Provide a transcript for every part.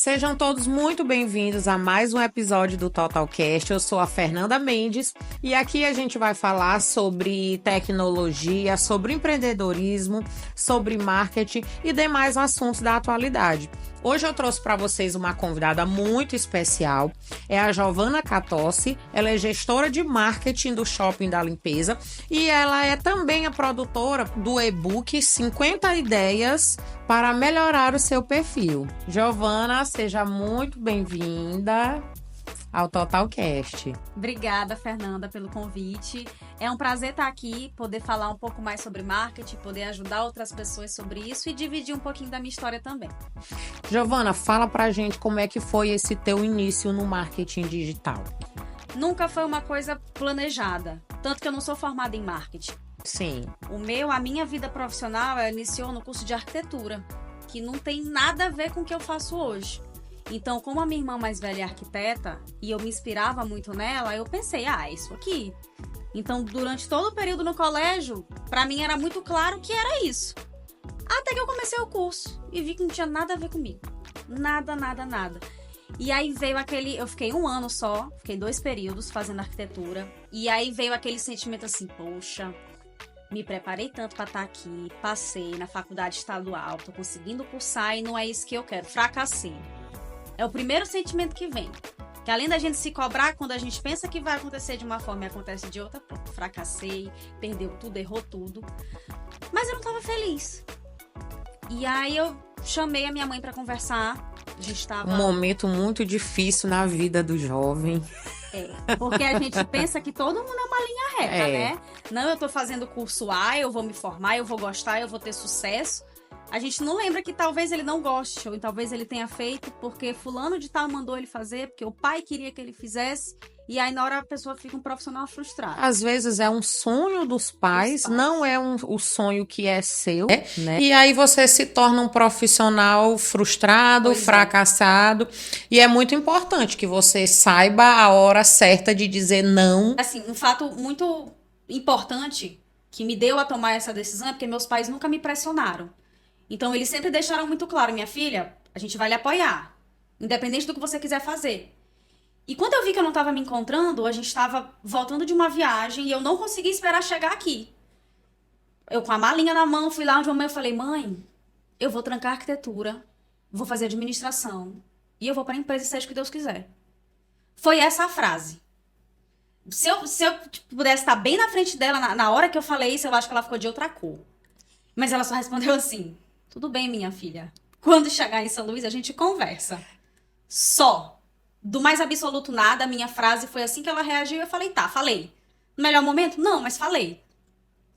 Sejam todos muito bem-vindos a mais um episódio do TotalCast. Eu sou a Fernanda Mendes e aqui a gente vai falar sobre tecnologia, sobre empreendedorismo, sobre marketing e demais assuntos da atualidade. Hoje eu trouxe para vocês uma convidada muito especial, é a Giovana Catossi. Ela é gestora de marketing do Shopping da Limpeza e ela é também a produtora do e-book 50 Ideias para Melhorar o Seu Perfil. Giovana, seja muito bem-vinda ao TotalCast. Obrigada, Fernanda, pelo convite. É um prazer estar aqui, poder falar um pouco mais sobre marketing, poder ajudar outras pessoas sobre isso e dividir um pouquinho da minha história também. Giovana, fala pra gente como é que foi esse teu início no marketing digital. Nunca foi uma coisa planejada, tanto que eu não sou formada em marketing. Sim. A minha vida profissional iniciou no curso de arquitetura, que não tem nada a ver com o que eu faço hoje. Então, como a minha irmã mais velha é arquiteta e eu me inspirava muito nela, eu pensei, isso aqui. Então, durante todo o período no colégio, pra mim era muito claro que era isso. Até que eu comecei o curso e vi que não tinha nada a ver comigo. Nada, nada, nada. E aí veio eu fiquei 1 ano só, fiquei 2 períodos fazendo arquitetura. E aí veio aquele sentimento assim, poxa, me preparei tanto pra estar aqui, passei na faculdade estadual, tô conseguindo cursar e não é isso que eu quero, fracassei. É o primeiro sentimento que vem. Que além da gente se cobrar, quando a gente pensa que vai acontecer de uma forma e acontece de outra, pronto, fracassei, perdeu tudo, errou tudo. Mas eu não tava feliz. E aí eu chamei a minha mãe pra conversar. A gente tava... Um momento muito difícil na vida do jovem. Porque a gente pensa que todo mundo é uma linha reta, né? Não, eu tô fazendo curso A, eu vou me formar, eu vou gostar, eu vou ter sucesso. A gente não lembra que talvez ele não goste, ou talvez ele tenha feito porque fulano de tal mandou ele fazer, porque o pai queria que ele fizesse, e aí na hora a pessoa fica um profissional frustrado. Às vezes é um sonho dos pais. Não é o sonho que é seu, né? E aí você se torna um profissional frustrado, fracassado, e é muito importante que você saiba a hora certa de dizer não. Assim, um fato muito importante que me deu a tomar essa decisão é porque meus pais nunca me pressionaram. Então, eles sempre deixaram muito claro, minha filha, a gente vai lhe apoiar, independente do que você quiser fazer. E quando eu vi que eu não estava me encontrando, a gente estava voltando de uma viagem e eu não consegui esperar chegar aqui. Eu com a malinha na mão, fui lá onde a mãe, eu falei, mãe, eu vou trancar a arquitetura, vou fazer administração e eu vou para a empresa, seja o que Deus quiser. Foi essa a frase. Se eu pudesse estar bem na frente dela, na hora que eu falei isso, eu acho que ela ficou de outra cor. Mas ela só respondeu assim, tudo bem, minha filha. Quando chegar em São Luís, a gente conversa. Só. Do mais absoluto nada, a minha frase foi assim que ela reagiu e eu falei, tá, falei. No melhor momento? Não, mas falei.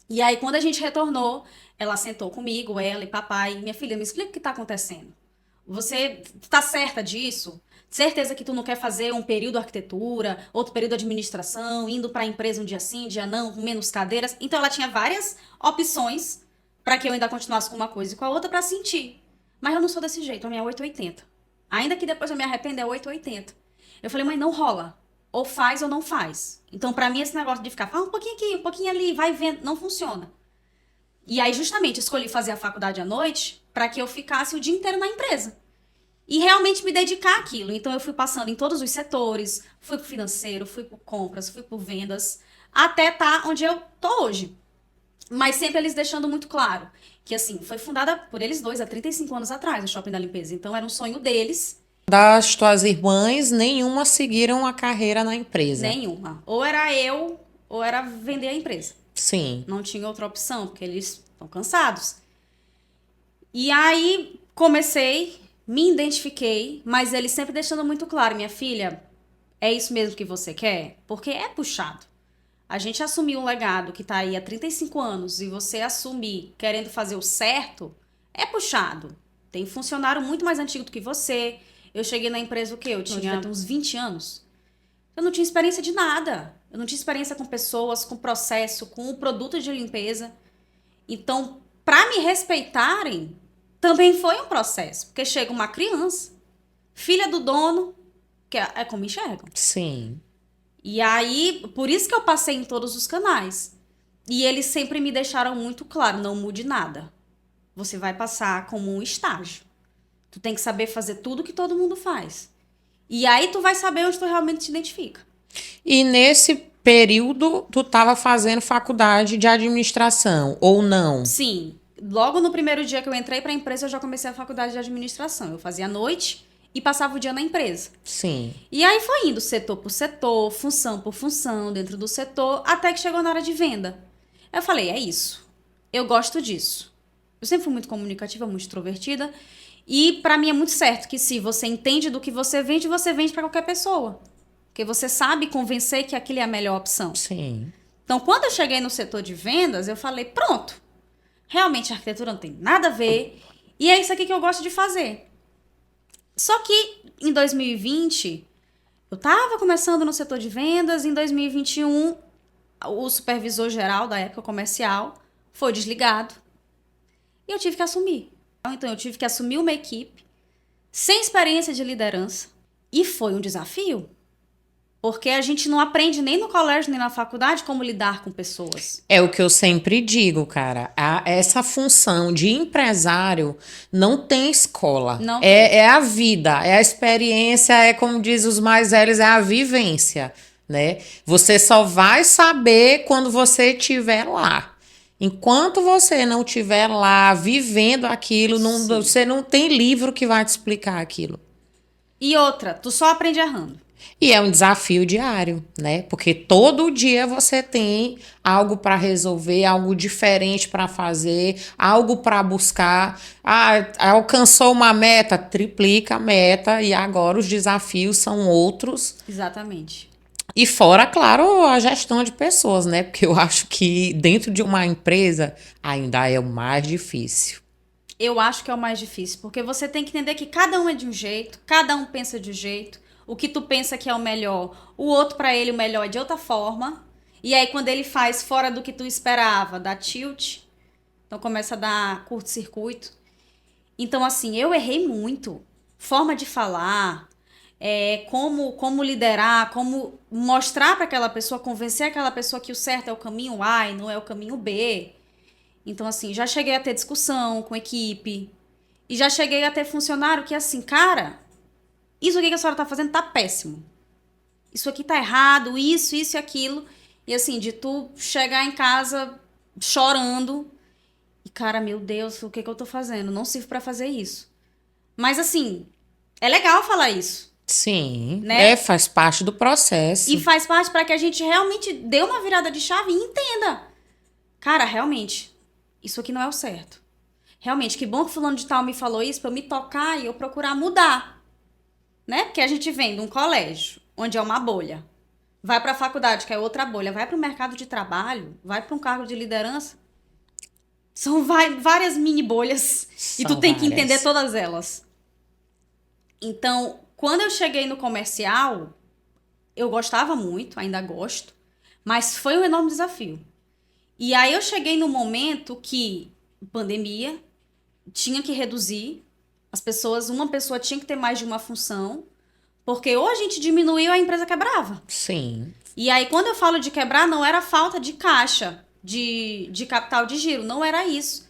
E aí, quando a gente retornou, ela sentou comigo, ela e papai. Minha filha, me explica o que tá acontecendo. Você tá certa disso? Certeza que tu não quer fazer um período arquitetura, outro período administração, indo pra empresa um dia sim, um dia não, com menos cadeiras? Então, ela tinha várias opções para que eu ainda continuasse com uma coisa e com a outra para sentir. Mas eu não sou desse jeito, a minha é 880. Ainda que depois eu me arrependa, é 880. Eu falei, mãe, não rola. Ou faz ou não faz. Então, para mim, esse negócio de ficar, um pouquinho aqui, um pouquinho ali, vai vendo, não funciona. E aí, justamente, escolhi fazer a faculdade à noite para que eu ficasse o dia inteiro na empresa. E realmente me dedicar àquilo. Então, eu fui passando em todos os setores, fui pro financeiro, fui por compras, fui por vendas, até estar onde eu tô hoje. Mas sempre eles deixando muito claro que, assim, foi fundada por eles dois há 35 anos atrás, o Shopping da Limpeza. Então, era um sonho deles. Das tuas irmãs, nenhuma seguiram a carreira na empresa? Nenhuma. Ou era eu, ou era vender a empresa. Sim. Não tinha outra opção, porque eles estão cansados. E aí, comecei, me identifiquei, mas eles sempre deixando muito claro, minha filha, é isso mesmo que você quer? Porque é puxado. A gente assumir um legado que tá aí há 35 anos e você assumir querendo fazer o certo, é puxado. Tem funcionário muito mais antigo do que você. Eu cheguei na empresa o quê? Eu tinha uns 20 anos. Eu não tinha experiência de nada. Eu não tinha experiência com pessoas, com processo, com o produto de limpeza. Então, para me respeitarem, também foi um processo. Porque chega uma criança, filha do dono, que é como enxergam. Sim. E aí, por isso que eu passei em todos os canais. E eles sempre me deixaram muito claro, não mude nada. Você vai passar como um estágio. Tu tem que saber fazer tudo que todo mundo faz. E aí tu vai saber onde tu realmente te identifica. E nesse período, tu estava fazendo faculdade de administração, ou não? Sim, logo no primeiro dia que eu entrei para a empresa, eu já comecei a faculdade de administração. Eu fazia à noite e passava o dia na empresa. Sim. E aí foi indo setor por setor, função por função, dentro do setor, até que chegou na área de venda. Eu falei, é isso. Eu gosto disso. Eu sempre fui muito comunicativa, muito extrovertida. E pra mim é muito certo que se você entende do que você vende pra qualquer pessoa. Porque você sabe convencer que aquilo é a melhor opção. Sim. Então, quando eu cheguei no setor de vendas, eu falei, pronto. Realmente a arquitetura não tem nada a ver. E é isso aqui que eu gosto de fazer. Só que em 2020, eu estava começando no setor de vendas. Em 2021, o supervisor geral da época comercial foi desligado. E eu tive que assumir. Então, eu tive que assumir uma equipe sem experiência de liderança. E foi um desafio. Porque a gente não aprende nem no colégio, nem na faculdade como lidar com pessoas. É o que eu sempre digo, cara. Essa função de empresário não tem escola. Não É a vida, é a experiência, é como diz os mais velhos, é a vivência, né? Você só vai saber quando você estiver lá. Enquanto você não estiver lá vivendo aquilo, você não tem livro que vai te explicar aquilo. E outra, tu só aprende errando. E é um desafio diário, né? Porque todo dia você tem algo para resolver, algo diferente para fazer, algo para buscar. Ah, alcançou uma meta, triplica a meta e agora os desafios são outros. Exatamente. E fora, claro, a gestão de pessoas, né? Porque eu acho que dentro de uma empresa ainda é o mais difícil. Eu acho que é o mais difícil, porque você tem que entender que cada um é de um jeito, cada um pensa de um jeito. O que tu pensa que é o melhor, o outro pra ele o melhor é de outra forma. E aí quando ele faz fora do que tu esperava, dá tilt. Então começa a dar curto-circuito. Então assim, eu errei muito. Forma de falar, como liderar, como mostrar pra aquela pessoa, convencer aquela pessoa que o certo é o caminho A e não é o caminho B. Então assim, já cheguei a ter discussão com equipe. E já cheguei a ter funcionário que assim, cara, isso aqui que a senhora tá fazendo tá péssimo. Isso aqui tá errado, isso e aquilo. E assim, de tu chegar em casa chorando. E cara, meu Deus, o que eu tô fazendo? Não sirvo pra fazer isso. Mas assim, é legal falar isso. Sim, Né? faz parte do processo. E faz parte pra que a gente realmente dê uma virada de chave e entenda. Cara, realmente, isso aqui não é o certo. Realmente, que bom que fulano de tal me falou isso pra eu me tocar e eu procurar mudar. Né? Porque a gente vem de um colégio, onde é uma bolha, vai para a faculdade, que é outra bolha, vai para o mercado de trabalho, vai para um cargo de liderança. São várias mini bolhas e tu tem que entender todas elas. Então, quando eu cheguei no comercial, eu gostava muito, ainda gosto, mas foi um enorme desafio. E aí eu cheguei no momento que, pandemia, tinha que reduzir as pessoas, uma pessoa tinha que ter mais de uma função, porque ou a gente diminuiu, a empresa quebrava. Sim. E aí, quando eu falo de quebrar, não era falta de caixa, de capital de giro, não era isso.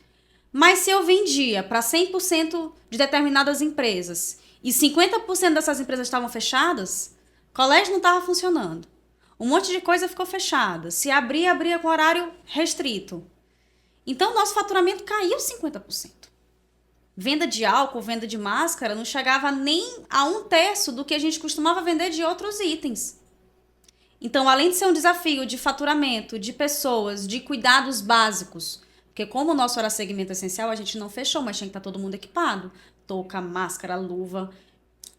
Mas se eu vendia para 100% de determinadas empresas e 50% dessas empresas estavam fechadas, o colégio não estava funcionando. Um monte de coisa ficou fechada. Se abria com horário restrito. Então, nosso faturamento caiu 50%. Venda de álcool, venda de máscara, não chegava nem a 1/3 do que a gente costumava vender de outros itens. Então, além de ser um desafio de faturamento, de pessoas, de cuidados básicos, porque como o nosso era segmento essencial, a gente não fechou, mas tinha que estar todo mundo equipado. Touca, máscara, luva.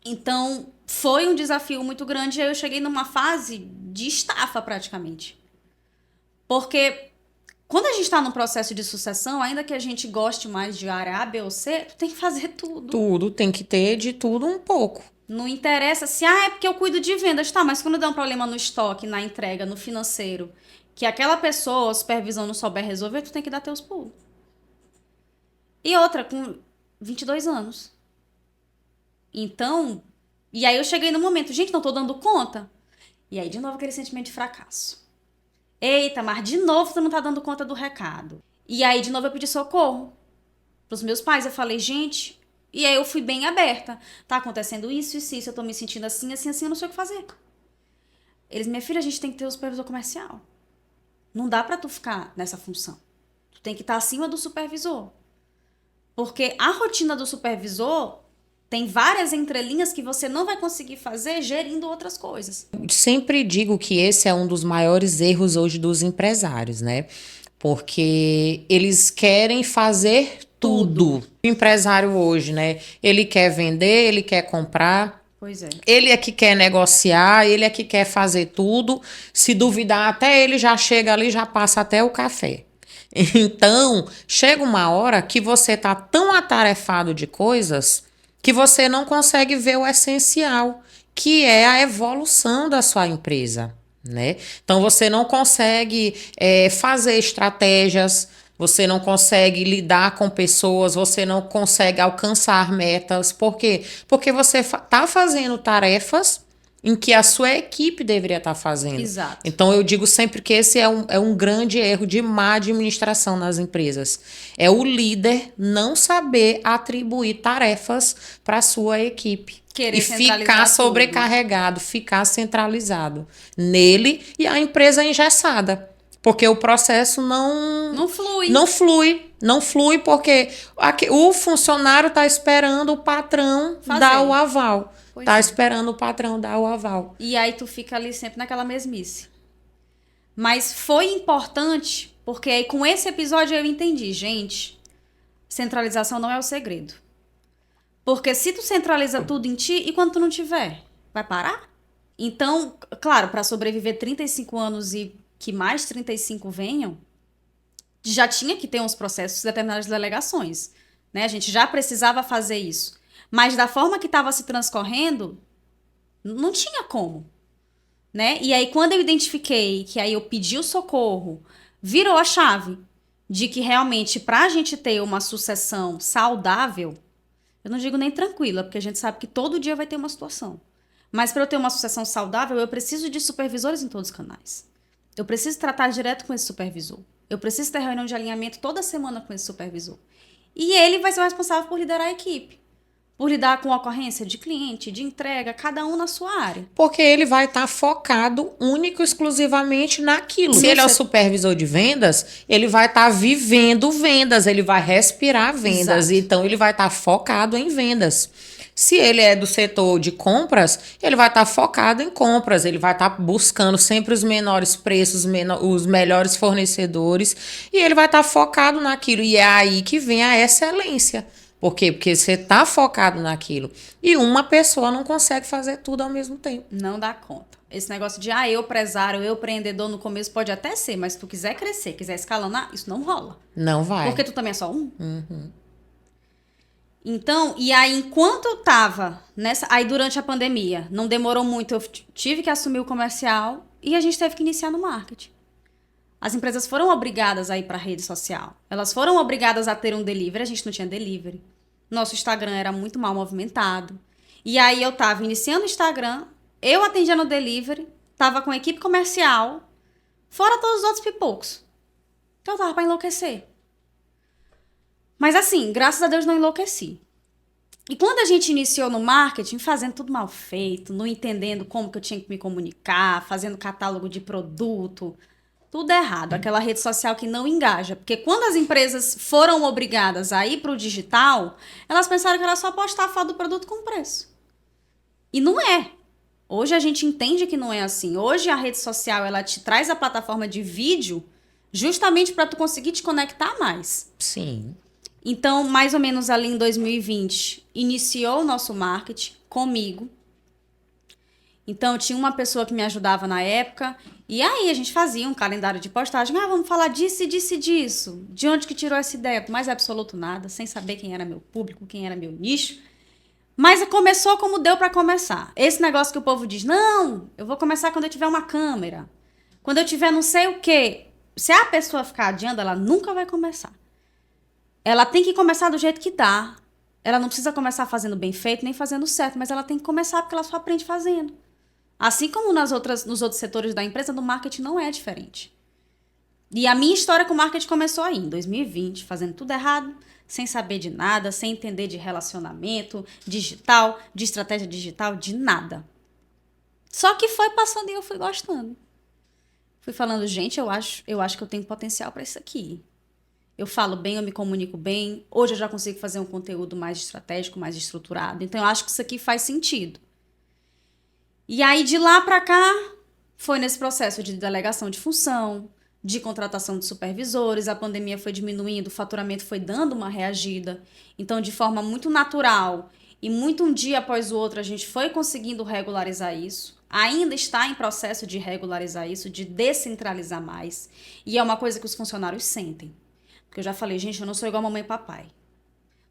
Então, foi um desafio muito grande e aí eu cheguei numa fase de estafa praticamente. Porque quando a gente tá num processo de sucessão, ainda que a gente goste mais de área A, B ou C, tu tem que fazer tudo. Tudo, tem que ter de tudo um pouco. Não interessa se, é porque eu cuido de vendas, tá, mas quando dá um problema no estoque, na entrega, no financeiro, que aquela pessoa, a supervisão não souber resolver, tu tem que dar teus pulos. E outra, com 22 anos. Então, e aí eu cheguei no momento, gente, não tô dando conta. E aí, de novo, aquele sentimento de fracasso. Eita, mas de novo tu não tá dando conta do recado. E aí, de novo, eu pedi socorro pros meus pais. Eu falei, gente, E aí eu fui bem aberta. Tá acontecendo isso, eu tô me sentindo assim, assim, assim, eu não sei o que fazer. Eles, minha filha, a gente tem que ter o supervisor comercial. Não dá pra tu ficar nessa função. Tu tem que estar acima do supervisor. Porque a rotina do supervisor tem várias entrelinhas que você não vai conseguir fazer gerindo outras coisas. Sempre digo que esse é um dos maiores erros hoje dos empresários, né? Porque eles querem fazer tudo. O empresário hoje, né? Ele quer vender, ele quer comprar. Pois é. Ele é que quer negociar, ele é que quer fazer tudo. Se duvidar, até ele já chega ali, já passa até o café. Então, chega uma hora que você tá tão atarefado de coisas que você não consegue ver o essencial, que é a evolução da sua empresa, né? Então, você não consegue fazer estratégias, você não consegue lidar com pessoas, você não consegue alcançar metas. Por quê? Porque você tá fazendo tarefas em que a sua equipe deveria estar fazendo. Exato. Então, eu digo sempre que esse é um grande erro de má administração nas empresas. É o líder não saber atribuir tarefas para a sua equipe. Querer e ficar sobrecarregado, ficar centralizado nele e a empresa engessada. Porque o processo não flui. Não flui porque o funcionário está esperando o patrão dar o aval. Tá esperando o patrão dar o aval. E aí tu fica ali sempre naquela mesmice. Mas foi importante, porque aí com esse episódio eu entendi, gente, centralização não é o segredo. Porque se tu centraliza tudo em ti, e quando tu não tiver? Vai parar? Então, claro, para sobreviver 35 anos e que mais 35 venham, já tinha que ter uns processos de determinadas delegações, né? A gente já precisava fazer isso. Mas da forma que estava se transcorrendo, não tinha como, né? E aí, quando eu identifiquei que aí eu pedi o socorro, virou a chave de que realmente, para a gente ter uma sucessão saudável, eu não digo nem tranquila, porque a gente sabe que todo dia vai ter uma situação. Mas para eu ter uma sucessão saudável, eu preciso de supervisores em todos os canais. Eu preciso tratar direto com esse supervisor. Eu preciso ter reunião de alinhamento toda semana com esse supervisor. E ele vai ser o responsável por liderar a equipe. Por lidar com ocorrência de cliente, de entrega, cada um na sua área. Porque ele vai estar focado único exclusivamente naquilo. Se ele é o supervisor de vendas, ele vai estar vivendo vendas, ele vai respirar vendas. Exato. Então ele vai estar focado em vendas. Se ele é do setor de compras, ele vai estar focado em compras, ele vai estar buscando sempre os menores preços, os melhores fornecedores, e ele vai estar focado naquilo. E é aí que vem a excelência. Por quê? Porque você está focado naquilo. E uma pessoa não consegue fazer tudo ao mesmo tempo. Não dá conta. Esse negócio de, eu empresário, eu empreendedor, no começo pode até ser, mas se tu quiser crescer, quiser escalonar, isso não rola. Não vai. Porque tu também é só um. Uhum. Então, e aí enquanto eu tava nessa... Aí durante a pandemia, não demorou muito, eu tive que assumir o comercial e a gente teve que iniciar no marketing. As empresas foram obrigadas a ir para a rede social. Elas foram obrigadas a ter um delivery. A gente não tinha delivery. Nosso Instagram era muito mal movimentado. E aí eu tava iniciando o Instagram, eu atendia no delivery, tava com a equipe comercial, fora todos os outros pipocos. Então eu tava para enlouquecer. Mas assim, graças a Deus não enlouqueci. E quando a gente iniciou no marketing, fazendo tudo mal feito, não entendendo como que eu tinha que me comunicar, fazendo catálogo de produto... Tudo errado, aquela rede social que não engaja. Porque quando as empresas foram obrigadas a ir para o digital, elas pensaram que era só postar a foto do produto com preço. E não é. Hoje a gente entende que não é assim. Hoje a rede social, ela te traz a plataforma de vídeo justamente para tu conseguir te conectar mais. Sim. Então, mais ou menos ali em 2020, iniciou o nosso marketing comigo. Então, tinha uma pessoa que me ajudava na época. E aí, a gente fazia um calendário de postagem. Vamos falar disso e disso e disso. De onde que tirou essa ideia? Mais absoluto nada, sem saber quem era meu público, quem era meu nicho. Mas começou como deu para começar. Esse negócio que o povo diz, não, eu vou começar quando eu tiver uma câmera. Quando eu tiver não sei o quê. Se a pessoa ficar adiando, ela nunca vai começar. Ela tem que começar do jeito que dá. Ela não precisa começar fazendo bem feito, nem fazendo certo. Mas ela tem que começar porque ela só aprende fazendo. Assim como nos outros setores da empresa, no marketing não é diferente. E a minha história com o marketing começou aí, em 2020, fazendo tudo errado, sem saber de nada, sem entender de relacionamento digital, de estratégia digital, de nada. Só que foi passando e eu fui gostando. Fui falando, gente, eu acho que eu tenho potencial para isso aqui. Eu falo bem, eu me comunico bem. Hoje eu já consigo fazer um conteúdo mais estratégico, mais estruturado. Então eu acho que isso aqui faz sentido. E aí de lá para cá foi nesse processo de delegação de função, de contratação de supervisores, a pandemia foi diminuindo, o faturamento foi dando uma reagida. Então, de forma muito natural e muito um dia após o outro, a gente foi conseguindo regularizar isso. Ainda está em processo de regularizar isso, de descentralizar mais. E é uma coisa que os funcionários sentem. Porque eu já falei, gente, eu não sou igual a mamãe e papai.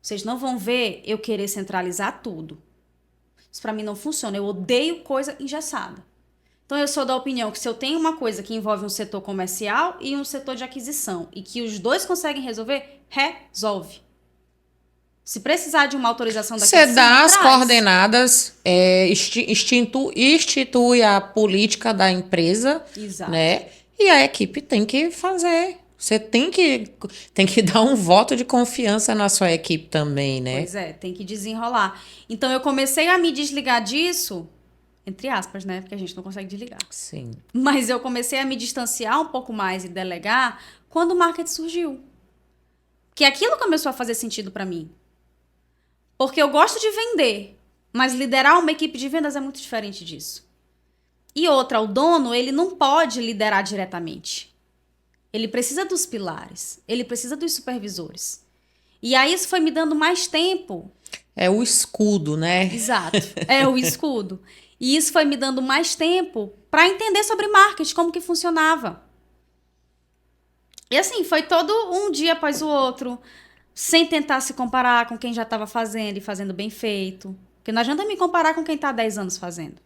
Vocês não vão ver eu querer centralizar tudo. Isso pra mim não funciona. Eu odeio coisa engessada. Então, eu sou da opinião que se eu tenho uma coisa que envolve um setor comercial e um setor de aquisição e que os dois conseguem resolver, resolve. Se precisar de uma autorização daqui Você dá as coordenadas, institui a política da empresa, Exato. Né? E a equipe tem que fazer. Você tem que dar um voto de confiança na sua equipe também, né? Pois é, tem que desenrolar. Então, eu comecei a me desligar disso... Entre aspas, né? Porque a gente não consegue desligar. Sim. Mas eu comecei a me distanciar um pouco mais e delegar quando o marketing surgiu. Que aquilo começou a fazer sentido pra mim. Porque eu gosto de vender, mas liderar uma equipe de vendas é muito diferente disso. E outra, o dono, ele não pode liderar diretamente. Ele precisa dos pilares, ele precisa dos supervisores. E aí isso foi me dando mais tempo. É o escudo, né? Exato, é o escudo. E isso foi me dando mais tempo para entender sobre marketing, como que funcionava. E assim, foi todo um dia após o outro, sem tentar se comparar com quem já estava fazendo e fazendo bem feito. Porque não adianta me comparar com quem está há 10 anos fazendo.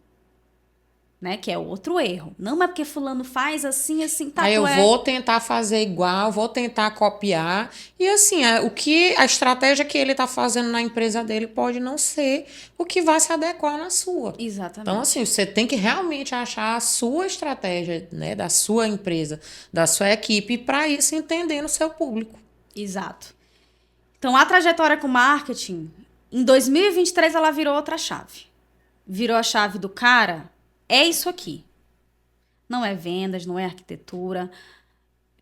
Né? Que é outro erro. Não é porque fulano faz assim, tá. Aí eu vou tentar fazer igual, vou tentar copiar. E assim, a estratégia que ele está fazendo na empresa dele pode não ser o que vai se adequar na sua. Exatamente. Então, assim, você tem que realmente achar a sua estratégia, né, da sua empresa, da sua equipe, e para isso entender no seu público. Exato. Então, a trajetória com marketing, em 2023, ela virou outra chave. Virou a chave do cara... É isso aqui. Não é vendas, não é arquitetura.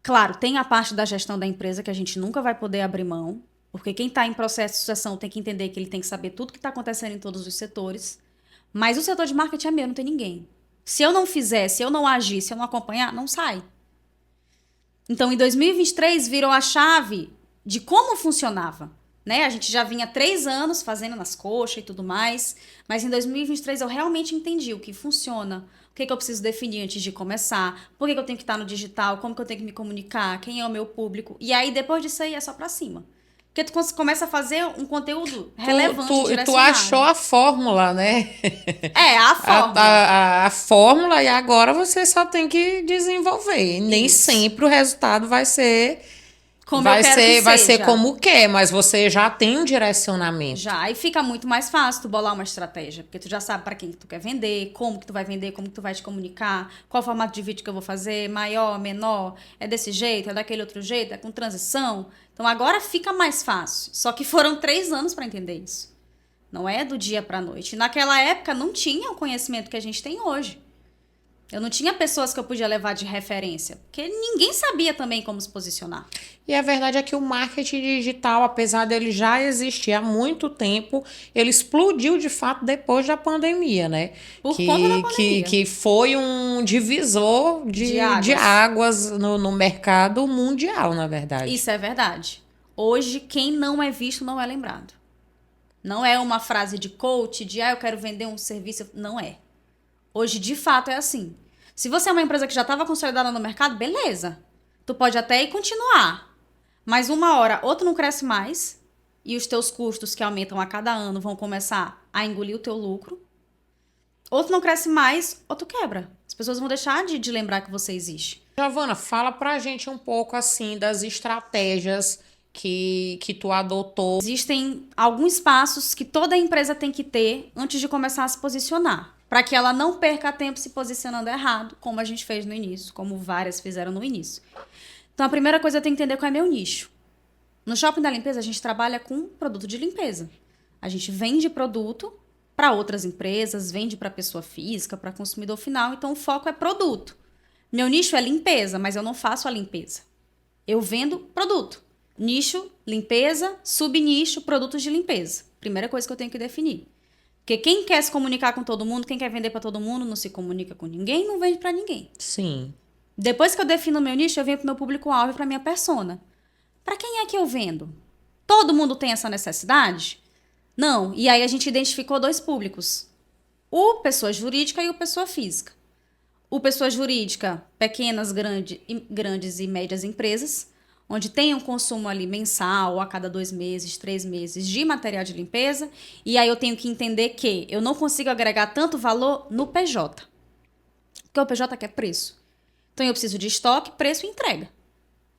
Claro, tem a parte da gestão da empresa que a gente nunca vai poder abrir mão, porque quem está em processo de sucessão tem que entender que ele tem que saber tudo que está acontecendo em todos os setores. Mas o setor de marketing é meu, não tem ninguém. Se eu não fizer, se eu não agir, se eu não acompanhar, não sai. Então, em 2023, virou a chave de como funcionava. Né? A gente já vinha 3 anos fazendo nas coxas e tudo mais, mas em 2023 eu realmente entendi o que funciona, o que eu preciso definir antes de começar, por que eu tenho que estar no digital, como que eu tenho que me comunicar, quem é o meu público. E aí, depois disso aí, é só pra cima. Porque tu começa a fazer um conteúdo relevante, direcionado. Tu achou a fórmula, né? É, a fórmula. A fórmula, e agora você só tem que desenvolver. Nem sempre o resultado vai ser... Vai ser como quer, mas você já tem um direcionamento. Já, e fica muito mais fácil tu bolar uma estratégia, porque tu já sabe para quem que tu quer vender, como que tu vai vender, como que tu vai te comunicar, qual formato de vídeo que eu vou fazer, maior, menor, é desse jeito, é daquele outro jeito, é com transição. Então agora fica mais fácil. Só que foram 3 anos para entender isso. Não é do dia para noite. Naquela época não tinha o conhecimento que a gente tem hoje. Eu não tinha pessoas que eu podia levar de referência, porque ninguém sabia também como se posicionar. E a verdade é que o marketing digital, apesar dele já existir há muito tempo, ele explodiu de fato depois da pandemia, né? Por conta da pandemia. Que foi um divisor de águas no mercado mundial, na verdade. Isso é verdade. Hoje, quem não é visto não é lembrado. Não é uma frase de coach, de eu quero vender um serviço. Não é. Hoje, de fato, é assim. Se você é uma empresa que já estava consolidada no mercado, beleza. Tu pode até ir continuar. Mas uma hora, ou tu não cresce mais, e os teus custos que aumentam a cada ano vão começar a engolir o teu lucro. Ou tu não cresce mais, ou tu quebra. As pessoas vão deixar de lembrar que você existe. Giovana, fala pra gente um pouco, assim, das estratégias que tu adotou. Existem alguns passos que toda empresa tem que ter antes de começar a se posicionar. Para que ela não perca tempo se posicionando errado, como a gente fez no início, como várias fizeram no início. Então, a primeira coisa eu tenho que entender qual é meu nicho. No Shopping da Limpeza, a gente trabalha com produto de limpeza. A gente vende produto para outras empresas, vende para pessoa física, para consumidor final. Então, o foco é produto. Meu nicho é limpeza, mas eu não faço a limpeza. Eu vendo produto. Nicho, limpeza, subnicho, produtos de limpeza. Primeira coisa que eu tenho que definir. Porque quem quer se comunicar com todo mundo, quem quer vender para todo mundo, não se comunica com ninguém, não vende para ninguém. Sim. Depois que eu defino o meu nicho, eu venho para o meu público-alvo e para minha persona. Para quem é que eu vendo? Todo mundo tem essa necessidade? Não. E aí a gente identificou 2 públicos. O pessoa jurídica e o pessoa física. O pessoa jurídica, pequenas, grandes e médias empresas, onde tem um consumo ali mensal, a cada 2 meses, 3 meses, de material de limpeza. E aí eu tenho que entender que eu não consigo agregar tanto valor no PJ. Porque o PJ quer preço. Então eu preciso de estoque, preço e entrega.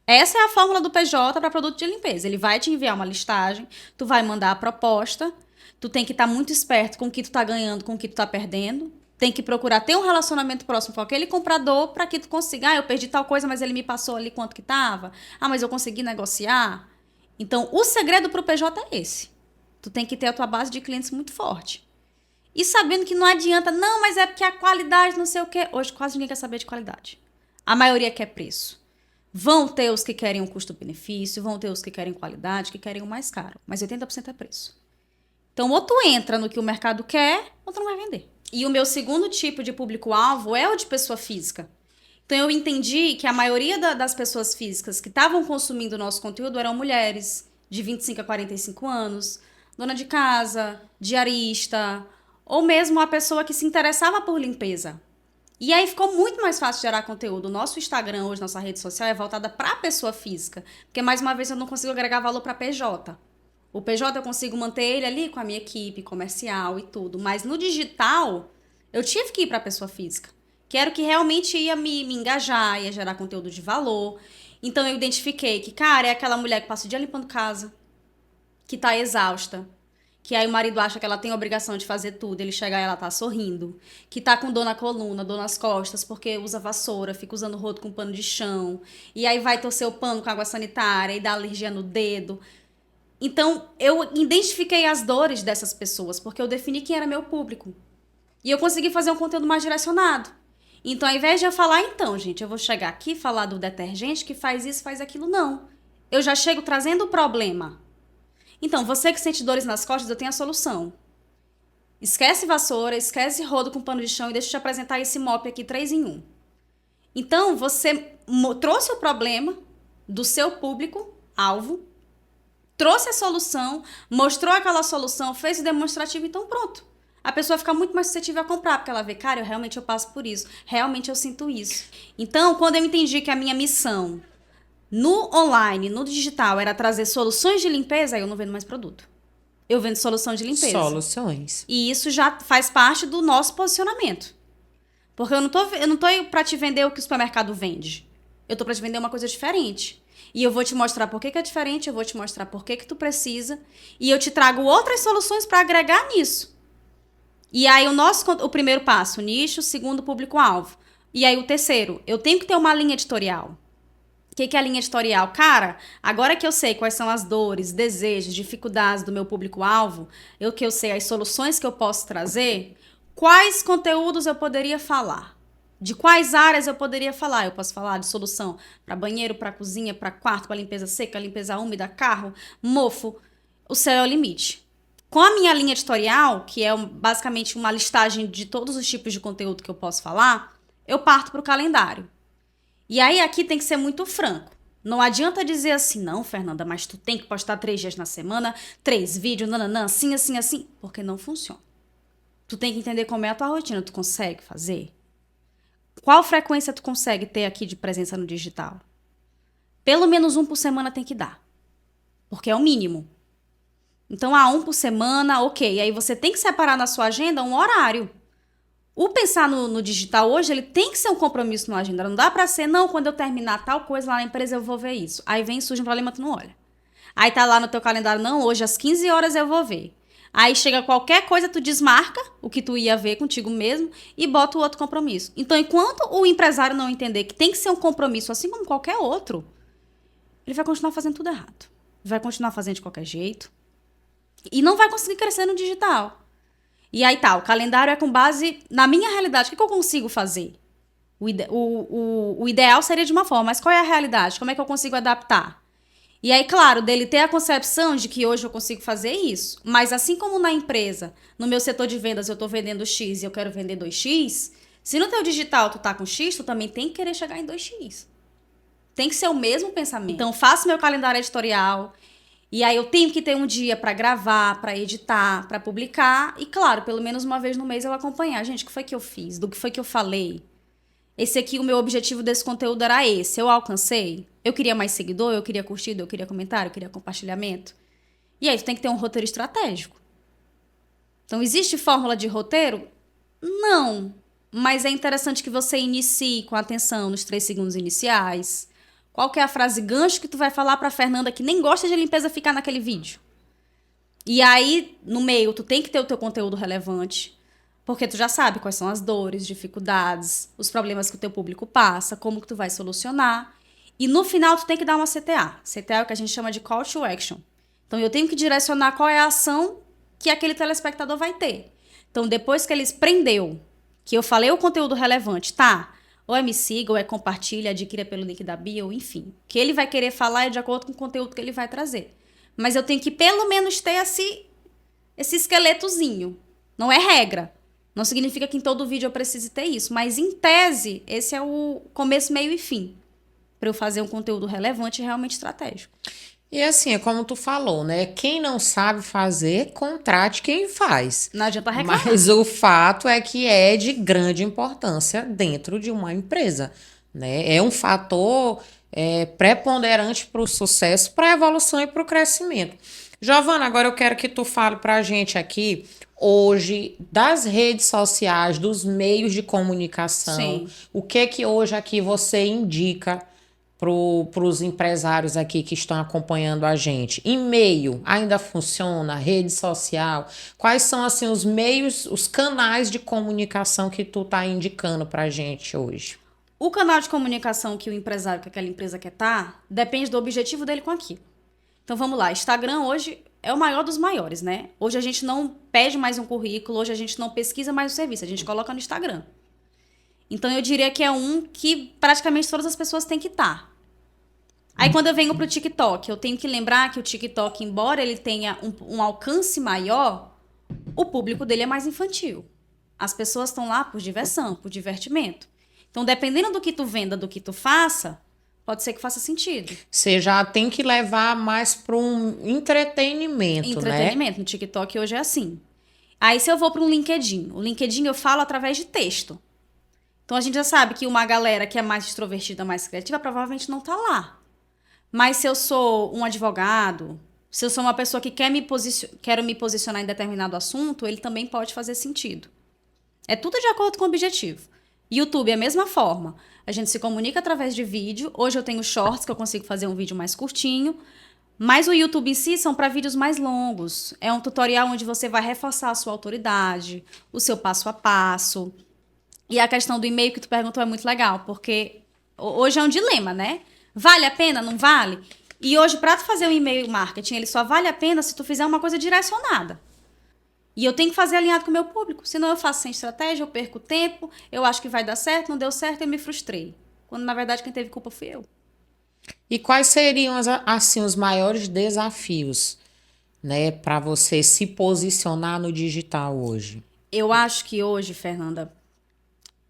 Essa é a fórmula do PJ para produto de limpeza. Ele vai te enviar uma listagem, tu vai mandar a proposta, tu tem que estar muito esperto com o que tu tá ganhando, com o que tu tá perdendo. Tem que procurar ter um relacionamento próximo com aquele comprador para que tu consiga. Eu perdi tal coisa, mas ele me passou ali quanto que tava. Mas eu consegui negociar. Então, o segredo pro PJ é esse. Tu tem que ter a tua base de clientes muito forte. E sabendo que não adianta, não, mas é porque a qualidade não sei o quê. Hoje quase ninguém quer saber de qualidade. A maioria quer preço. Vão ter os que querem um custo-benefício, vão ter os que querem qualidade, que querem o mais caro. Mas 80% é preço. Então, ou tu entra no que o mercado quer, ou tu não vai vender. E o meu segundo tipo de público-alvo é o de pessoa física. Então, eu entendi que a maioria das pessoas físicas que estavam consumindo o nosso conteúdo eram mulheres de 25 a 45 anos, dona de casa, diarista, ou mesmo a pessoa que se interessava por limpeza. E aí ficou muito mais fácil gerar conteúdo. O nosso Instagram hoje, nossa rede social, é voltada para a pessoa física. Porque, mais uma vez, eu não consigo agregar valor para PJ. O PJ eu consigo manter ele ali com a minha equipe comercial e tudo. Mas no digital, eu tive que ir para a pessoa física. Que era o que realmente ia me engajar, ia gerar conteúdo de valor. Então eu identifiquei que, cara, é aquela mulher que passa o dia limpando casa, que tá exausta, que aí o marido acha que ela tem a obrigação de fazer tudo, ele chega e ela tá sorrindo, que tá com dor na coluna, dor nas costas, porque usa vassoura, fica usando rodo com pano de chão, e aí vai torcer o pano com água sanitária e dá alergia no dedo. Então, eu identifiquei as dores dessas pessoas, porque eu defini quem era meu público. E eu consegui fazer um conteúdo mais direcionado. Então, ao invés de eu falar, então, gente, eu vou chegar aqui e falar do detergente que faz isso, faz aquilo, não. Eu já chego trazendo o problema. Então, você que sente dores nas costas, eu tenho a solução. Esquece vassoura, esquece rodo com pano de chão e deixa eu te apresentar esse mop aqui 3 em 1. Então, você trouxe o problema do seu público-alvo, trouxe a solução, mostrou aquela solução, fez o demonstrativo, então pronto. A pessoa fica muito mais suscetível a comprar, porque ela vê, cara, eu passo por isso, realmente eu sinto isso. Então, quando eu entendi que a minha missão no online, no digital, era trazer soluções de limpeza, aí eu não vendo mais produto. Eu vendo solução de limpeza. Soluções. E isso já faz parte do nosso posicionamento. Porque eu não tô pra te vender o que o supermercado vende. Eu tô pra te vender uma coisa diferente. E eu vou te mostrar por que é diferente, eu vou te mostrar por que tu precisa. E eu te trago outras soluções para agregar nisso. E aí o primeiro passo, nicho, o segundo, público-alvo. E aí o terceiro, eu tenho que ter uma linha editorial. O que é a linha editorial? Cara, agora que eu sei quais são as dores, desejos, dificuldades do meu público-alvo, que eu sei as soluções que eu posso trazer, quais conteúdos eu poderia falar? De quais áreas eu poderia falar? Eu posso falar de solução para banheiro, para cozinha, para quarto, para limpeza seca, limpeza úmida, carro, mofo. O céu é o limite. Com a minha linha editorial, que é basicamente uma listagem de todos os tipos de conteúdo que eu posso falar, eu parto para o calendário. E aí aqui tem que ser muito franco. Não adianta dizer assim, não, Fernanda, mas tu tem que postar 3 dias na semana, 3 vídeos, nananã, assim, assim, assim, porque não funciona. Tu tem que entender como é a tua rotina, tu consegue fazer? Qual frequência tu consegue ter aqui de presença no digital? Pelo menos 1 por semana tem que dar. Porque é o mínimo. Então, 1 por semana, ok. Aí você tem que separar na sua agenda um horário. O pensar no digital hoje, ele tem que ser um compromisso na agenda. Não dá pra ser, não, quando eu terminar tal coisa lá na empresa eu vou ver isso. Aí vem surge um problema, tu não olha. Aí tá lá no teu calendário, não, hoje às 15 horas eu vou ver. Aí chega qualquer coisa, tu desmarca o que tu ia ver contigo mesmo e bota o outro compromisso. Então, enquanto o empresário não entender que tem que ser um compromisso, assim como qualquer outro, ele vai continuar fazendo tudo errado. vai continuar fazendo de qualquer jeito e não vai conseguir crescer no digital. E aí tá, o calendário é com base na minha realidade. O que eu consigo fazer? O ideal seria de uma forma, mas qual é a realidade? Como é que eu consigo adaptar? E aí, claro, dele ter a concepção de que hoje eu consigo fazer isso, mas assim como na empresa, no meu setor de vendas eu tô vendendo X e eu quero vender 2X, se no teu digital tu tá com X, tu também tem que querer chegar em 2X. Tem que ser o mesmo pensamento. Então, faço meu calendário editorial. E aí, eu tenho que ter um dia para gravar, para editar, para publicar. E, claro, pelo menos uma vez no mês eu acompanhar. Gente, o que foi que eu fiz? Do que foi que eu falei? Esse aqui, o meu objetivo desse conteúdo era esse. Eu alcancei? Eu queria mais seguidor? Eu queria curtida? Eu queria comentário? Eu queria compartilhamento? E aí, tu tem que ter um roteiro estratégico. Então, existe fórmula de roteiro? Não. Mas é interessante que você inicie com atenção nos 3 segundos iniciais. Qual que é a frase gancho que tu vai falar pra Fernanda que nem gosta de limpeza ficar naquele vídeo? E aí, no meio, tu tem que ter o teu conteúdo relevante, porque tu já sabe quais são as dores, dificuldades, os problemas que o teu público passa, como que tu vai solucionar. E no final, tu tem que dar uma CTA. CTA é o que a gente chama de Call to Action. Então, eu tenho que direcionar qual é a ação que aquele telespectador vai ter. Então, depois que eles prendeu, que eu falei o conteúdo relevante, tá? Ou é me siga, ou é compartilha, adquira pelo link da bio, enfim. O que ele vai querer falar é de acordo com o conteúdo que ele vai trazer. Mas eu tenho que pelo menos ter esse esqueletozinho. Não é regra. Não significa que em todo vídeo eu precise ter isso. Mas em tese, esse é o começo, meio e fim. Para eu fazer um conteúdo relevante e realmente estratégico. E assim, é como tu falou, né? Quem não sabe fazer, contrate quem faz. Não adianta reclamar. Mas o fato é que é de grande importância dentro de uma empresa, né? É um fator preponderante para o sucesso, para a evolução e para o crescimento. Giovana, agora eu quero que tu fale para a gente aqui, hoje, das redes sociais, dos meios de comunicação. Sim. O que hoje aqui você indica para os empresários aqui que estão acompanhando a gente? E-mail ainda funciona? Rede social? Quais são assim os meios, os canais de comunicação que tu tá indicando para a gente hoje? O canal de comunicação que o empresário, que aquela empresa quer estar, depende do objetivo dele com aquilo. Então vamos lá, Instagram hoje é o maior dos maiores, né? Hoje a gente não pede mais um currículo, hoje a gente não pesquisa mais o serviço, a gente coloca no Instagram. Então eu diria que é um que praticamente todas as pessoas têm que estar. Aí quando eu venho pro TikTok, eu tenho que lembrar que o TikTok, embora ele tenha um alcance maior, o público dele é mais infantil. As pessoas estão lá por diversão, por divertimento. Então, dependendo do que tu venda, do que tu faça, pode ser que faça sentido. Você já tem que levar mais para um entretenimento, Entretenimento. né? No TikTok hoje é assim. Aí se eu vou para um LinkedIn, o LinkedIn eu falo através de texto. Então a gente já sabe que uma galera que é mais extrovertida, mais criativa, provavelmente não tá lá. Mas se eu sou um advogado, se eu sou uma pessoa que quero me posicionar em determinado assunto, ele também pode fazer sentido. É tudo de acordo com o objetivo. YouTube é a mesma forma. A gente se comunica através de vídeo. Hoje eu tenho shorts, que eu consigo fazer um vídeo mais curtinho. Mas o YouTube em si são para vídeos mais longos. É um tutorial onde você vai reforçar a sua autoridade, o seu passo a passo. E a questão do e-mail que tu perguntou é muito legal, porque hoje é um dilema, né? Vale a pena, não vale? E hoje, para tu fazer um e-mail marketing, ele só vale a pena se tu fizer uma coisa direcionada. E eu tenho que fazer alinhado com o meu público. Senão eu faço sem estratégia, eu perco tempo, eu acho que vai dar certo, não deu certo, eu me frustrei. Quando, na verdade, quem teve culpa fui eu. E quais seriam assim os maiores desafios, né, para você se posicionar no digital hoje? Eu acho que hoje, Fernanda,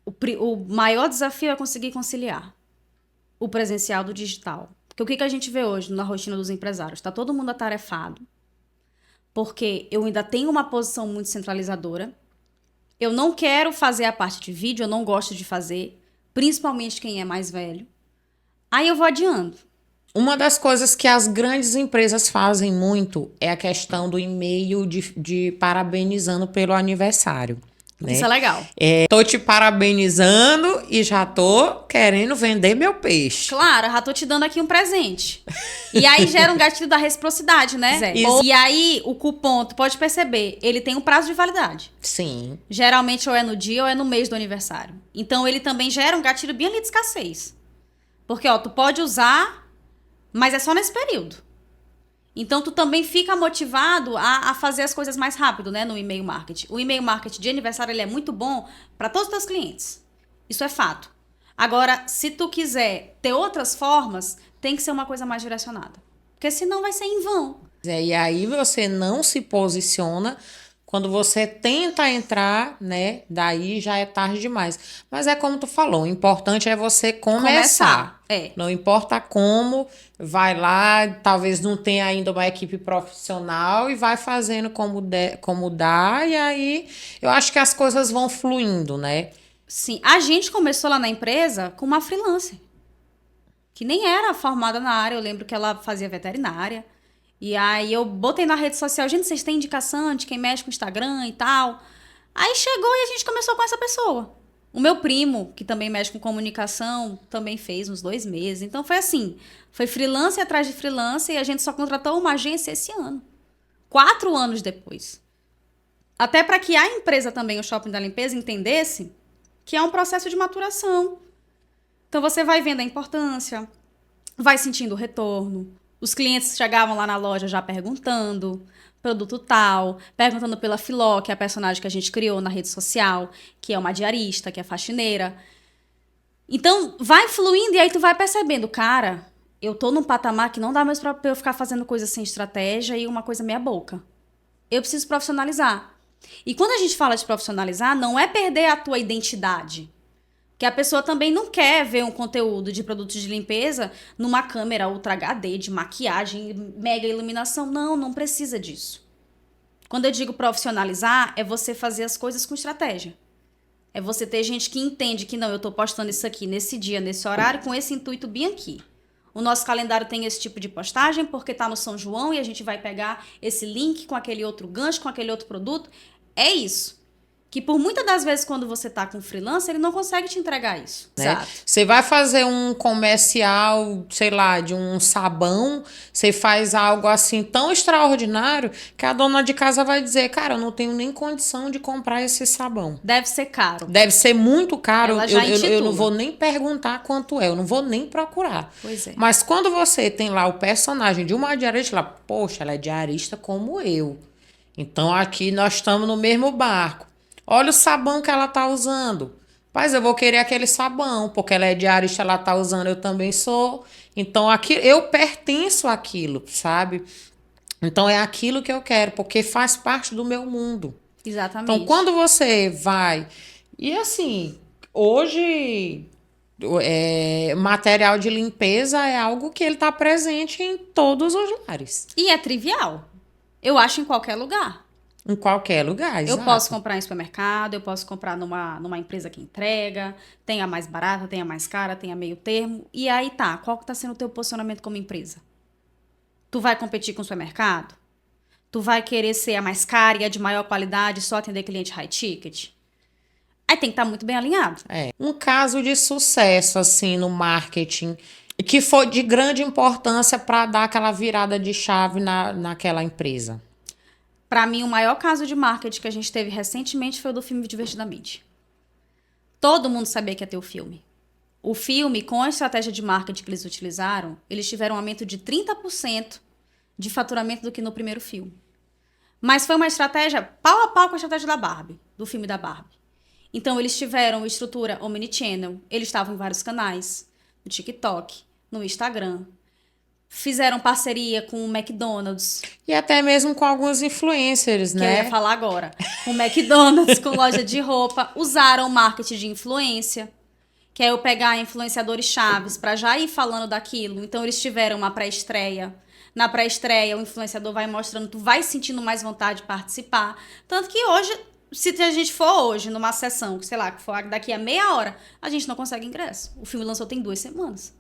o maior desafio é conseguir conciliar o presencial do digital. Porque o que a gente vê hoje na rotina dos empresários? Está todo mundo atarefado. Porque eu ainda tenho uma posição muito centralizadora. Eu não quero fazer a parte de vídeo, eu não gosto de fazer, principalmente quem é mais velho. Aí eu vou adiando. Uma das coisas que as grandes empresas fazem muito é a questão do e-mail de parabenizando pelo aniversário. Né? Isso é legal. Tô te parabenizando e já tô querendo vender meu peixe. Claro, já tô te dando aqui um presente. E aí gera um gatilho da reciprocidade, né? E aí o cupom, tu pode perceber, ele tem um prazo de validade. Sim. Geralmente ou é no dia ou é no mês do aniversário. Então ele também gera um gatilho bem ali de escassez. Porque, ó, tu pode usar, mas é só nesse período. Então, tu também fica motivado a fazer as coisas mais rápido, né, no e-mail marketing. O e-mail marketing de aniversário, ele é muito bom para todos os teus clientes. Isso é fato. Agora, se tu quiser ter outras formas, tem que ser uma coisa mais direcionada. Porque senão vai ser em vão. E aí você não se posiciona. Quando você tenta entrar, né? Daí já é tarde demais. Mas é como tu falou, o importante é você começar. É. Não importa como, vai lá, talvez não tenha ainda uma equipe profissional e vai fazendo como dá. E aí eu acho que as coisas vão fluindo, né? Sim, a gente começou lá na empresa com uma freelancer, que nem era formada na área. Eu lembro que ela fazia veterinária. E aí eu botei na rede social, gente, vocês têm indicação de quem mexe com Instagram e tal? Aí chegou e a gente começou com essa pessoa. O meu primo, que também mexe com comunicação, também fez uns 2 meses. Então foi assim, foi freelancer atrás de freelancer e a gente só contratou uma agência esse ano. 4 anos depois. Até para que a empresa também, o Shopping da Limpeza, entendesse que é um processo de maturação. Então você vai vendo a importância, vai sentindo o retorno. Os clientes chegavam lá na loja já perguntando, produto tal, perguntando pela Filó, que é a personagem que a gente criou na rede social, que é uma diarista, que é faxineira. Então, vai fluindo e aí tu vai percebendo, cara, eu tô num patamar que não dá mais pra eu ficar fazendo coisa sem estratégia e uma coisa meia boca. Eu preciso profissionalizar. E quando a gente fala de profissionalizar, não é perder a tua identidade. Que a pessoa também não quer ver um conteúdo de produtos de limpeza numa câmera Ultra HD, de maquiagem, mega iluminação. Não, não precisa disso. Quando eu digo profissionalizar, é você fazer as coisas com estratégia. É você ter gente que entende que não, eu tô postando isso aqui nesse dia, nesse horário, com esse intuito bem aqui. O nosso calendário tem esse tipo de postagem porque tá no São João e a gente vai pegar esse link com aquele outro gancho, com aquele outro produto. É isso. Que por muitas das vezes, quando você tá com freelancer, ele não consegue te entregar isso. Né? Exato. Você vai fazer um comercial, sei lá, de um sabão, você faz algo assim tão extraordinário que a dona de casa vai dizer, cara, eu não tenho nem condição de comprar esse sabão. Deve ser caro. Deve ser muito caro. Ela já eu não vou nem perguntar quanto é, eu não vou nem procurar. Pois é. Mas quando você tem lá o personagem de uma diarista, lá, poxa, ela é diarista como eu. Então aqui nós estamos no mesmo barco. Olha o sabão que ela tá usando. Mas eu vou querer aquele sabão, porque ela é diarista, ela tá usando, eu também sou. Então, aqui, eu pertenço àquilo, sabe? Então, é aquilo que eu quero, porque faz parte do meu mundo. Exatamente. Então, quando você vai... E assim, hoje, material de limpeza é algo que ele tá presente em todos os lares. E é trivial. Eu acho em qualquer lugar. Em qualquer lugar, exato. Eu posso comprar em supermercado, eu posso comprar numa empresa que entrega, tem a mais barata, tem a mais cara, tem a meio termo. E aí tá, qual que tá sendo o teu posicionamento como empresa? Tu vai competir com o supermercado? Tu vai querer ser a mais cara e a de maior qualidade, só atender cliente high ticket? Aí tem que estar muito bem alinhado. É. Um caso de sucesso, assim, no marketing, que foi de grande importância para dar aquela virada de chave naquela empresa. Para mim, o maior caso de marketing que a gente teve recentemente foi o do filme Divertidamente. Todo mundo sabia que ia ter o filme. O filme, com a estratégia de marketing que eles utilizaram, eles tiveram um aumento de 30% de faturamento do que no primeiro filme. Mas foi uma estratégia pau a pau com a estratégia da Barbie, do filme da Barbie. Então, eles tiveram estrutura omnichannel, eles estavam em vários canais, no TikTok, no Instagram. Fizeram parceria com o McDonald's. E até mesmo com alguns influencers, que né? eu ia falar agora. Com o McDonald's, com loja de roupa. Usaram marketing de influência. Que é eu pegar influenciadores chaves para já ir falando daquilo. Então, eles tiveram uma pré-estreia. Na pré-estreia, o influenciador vai mostrando, tu vai sentindo mais vontade de participar. Tanto que hoje, se a gente for hoje numa sessão, sei lá, que for daqui a meia hora, a gente não consegue ingresso. O filme lançou tem 2 semanas.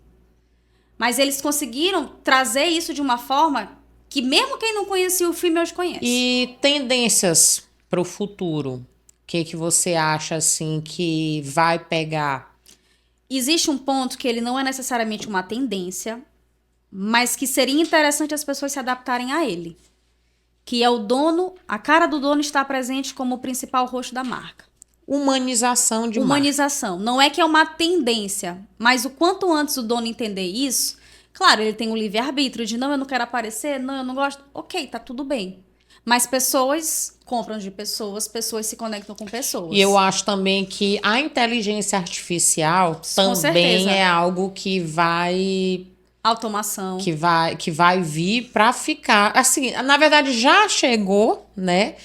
Mas eles conseguiram trazer isso de uma forma que mesmo quem não conhecia o filme hoje conhece. E tendências para o futuro? O que você acha assim que vai pegar? Existe um ponto que ele não é necessariamente uma tendência, mas que seria interessante as pessoas se adaptarem a ele. Que é o dono, a cara do dono está presente como o principal rosto da marca. Humanização de marca. Humanização. Não é que é uma tendência, mas o quanto antes o dono entender isso, Claro, ele tem o livre-arbítrio de não, eu não quero aparecer, não, eu não gosto. Ok, tá tudo bem. Mas pessoas compram de pessoas, pessoas se conectam com pessoas. E eu acho também que a inteligência artificial Com também certeza. é algo que vai Automação. que vai vir para ficar. Assim, na verdade já chegou, né?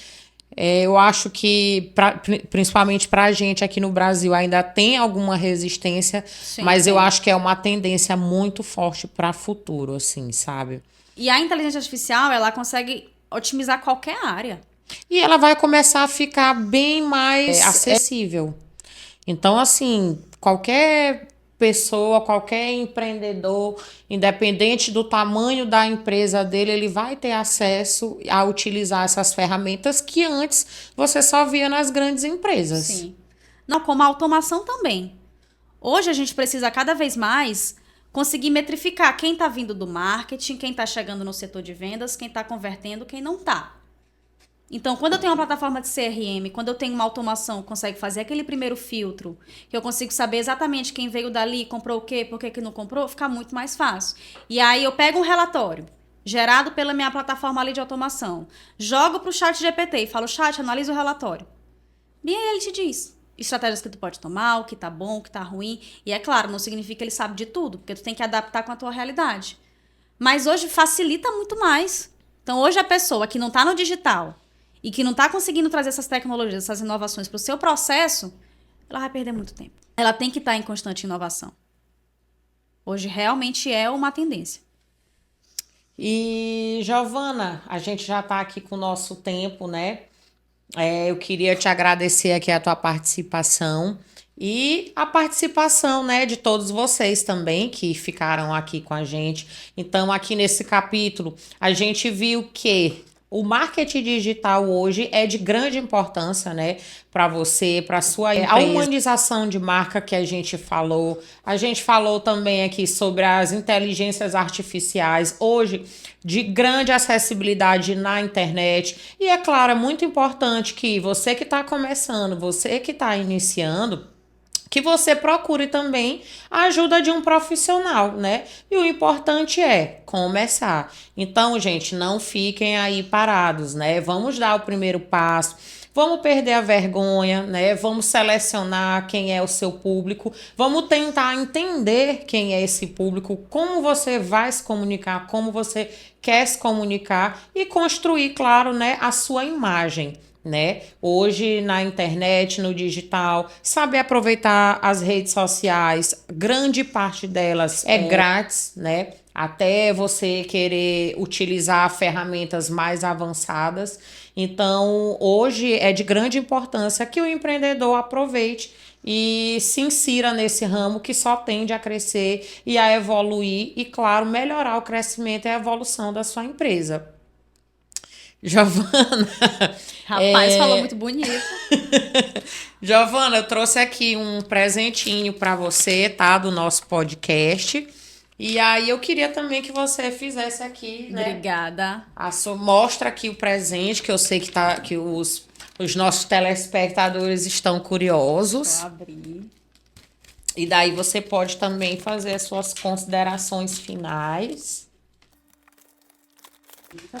Eu acho que, principalmente para a gente aqui no Brasil, ainda tem alguma resistência, Sim, mas eu tem. acho que é uma tendência muito forte para o futuro, assim, sabe? E a inteligência artificial, ela consegue otimizar qualquer área. E ela vai começar a ficar bem mais acessível. Então, assim, qualquer pessoa, qualquer empreendedor, independente do tamanho da empresa dele, ele vai ter acesso a utilizar essas ferramentas que antes você só via nas grandes empresas. Sim. Não, como a automação também. Hoje a gente precisa cada vez mais conseguir metrificar quem está vindo do marketing, quem está chegando no setor de vendas, quem está convertendo, quem não está. Então, quando eu tenho uma plataforma de CRM, quando eu tenho uma automação que consegue fazer aquele primeiro filtro, que eu consigo saber exatamente quem veio dali, comprou o quê, por que não comprou, fica muito mais fácil. E aí eu pego um relatório gerado pela minha plataforma ali de automação, jogo para o chat GPT e falo, chat, analisa o relatório. E aí ele te diz estratégias que tu pode tomar, o que tá bom, o que tá ruim. E é claro, não significa que ele sabe de tudo, porque tu tem que adaptar com a tua realidade. Mas hoje facilita muito mais. Então hoje a pessoa que não tá no digital e que não tá conseguindo trazer essas tecnologias, essas inovações pro seu processo, ela vai perder muito tempo. Ela tem que estar em constante inovação. Hoje realmente é uma tendência. E, Giovana, a gente já está aqui com o nosso tempo, né? Eu queria te agradecer aqui a tua participação e a participação, né, de todos vocês também que ficaram aqui com a gente. Então, aqui nesse capítulo, a gente viu que o marketing digital hoje é de grande importância, né, para você, para sua empresa. A humanização de marca que a gente falou também aqui sobre as inteligências artificiais, hoje de grande acessibilidade na internet. E é claro, é muito importante que você que está começando, você que está iniciando, que você procure também a ajuda de um profissional, né? E o importante é começar. Então, gente, não fiquem aí parados, né? Vamos dar o primeiro passo. Vamos perder a vergonha, né? Vamos selecionar quem é o seu público. Vamos tentar entender quem é esse público, como você vai se comunicar, como você quer se comunicar e construir, claro, né, a sua imagem. Né? Hoje na internet, no digital, saber aproveitar as redes sociais, grande parte delas é grátis, né? Até você querer utilizar ferramentas mais avançadas. Então, hoje é de grande importância que o empreendedor aproveite e se insira nesse ramo que só tende a crescer e a evoluir e, claro, melhorar o crescimento e a evolução da sua empresa. Giovana. Rapaz, falou muito bonito. Giovana, eu trouxe aqui um presentinho para você, tá? Do nosso podcast. E aí eu queria também que você fizesse aqui, né? Obrigada. Mostra aqui o presente, que eu sei que os nossos telespectadores estão curiosos. Vou abrir. E daí você pode também fazer as suas considerações finais.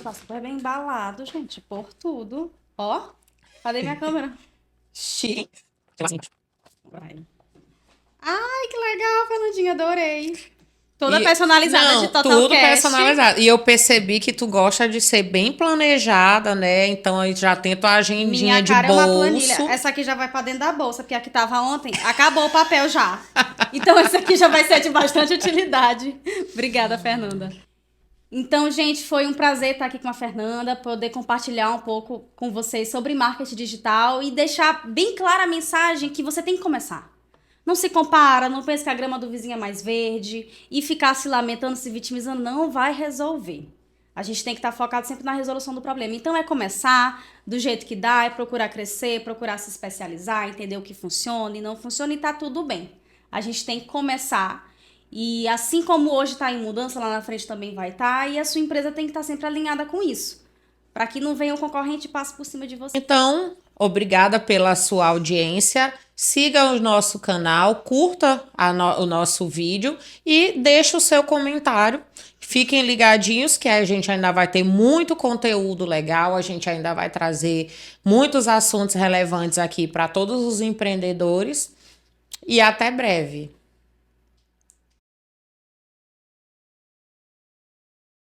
Tá super bem embalado, gente, por tudo. Ó, cadê minha câmera? Chique. Vai. Ai, que legal, Fernandinha, adorei. Toda personalizada de Total tudo Cast. personalizado. E eu percebi que tu gosta de ser bem planejada, né? Então eu já tenho tua agendinha Minha de cara bolso. é uma planilha. Essa aqui já vai pra dentro da bolsa, porque a que tava ontem acabou o papel já. Então essa aqui já vai ser de bastante utilidade. Obrigada, Fernanda. Então, gente, foi um prazer estar aqui com a Fernanda, poder compartilhar um pouco com vocês sobre marketing digital e deixar bem clara a mensagem que você tem que começar. Não se compara, não pense que a grama do vizinho é mais verde e ficar se lamentando, se vitimizando, não vai resolver. A gente tem que estar focado sempre na resolução do problema. Então é começar do jeito que dá, é procurar crescer, procurar se especializar, entender o que funciona e não funciona e tá tudo bem. A gente tem que começar. E assim como hoje está em mudança, lá na frente também vai estar, e a sua empresa tem que estar sempre alinhada com isso, para que não venha um concorrente e passe por cima de você. Então, obrigada pela sua audiência. siga o nosso canal, curta o nosso vídeo e deixe o seu comentário. Fiquem ligadinhos que a gente ainda vai ter muito conteúdo legal, a gente ainda vai trazer muitos assuntos relevantes aqui para todos os empreendedores. E até breve.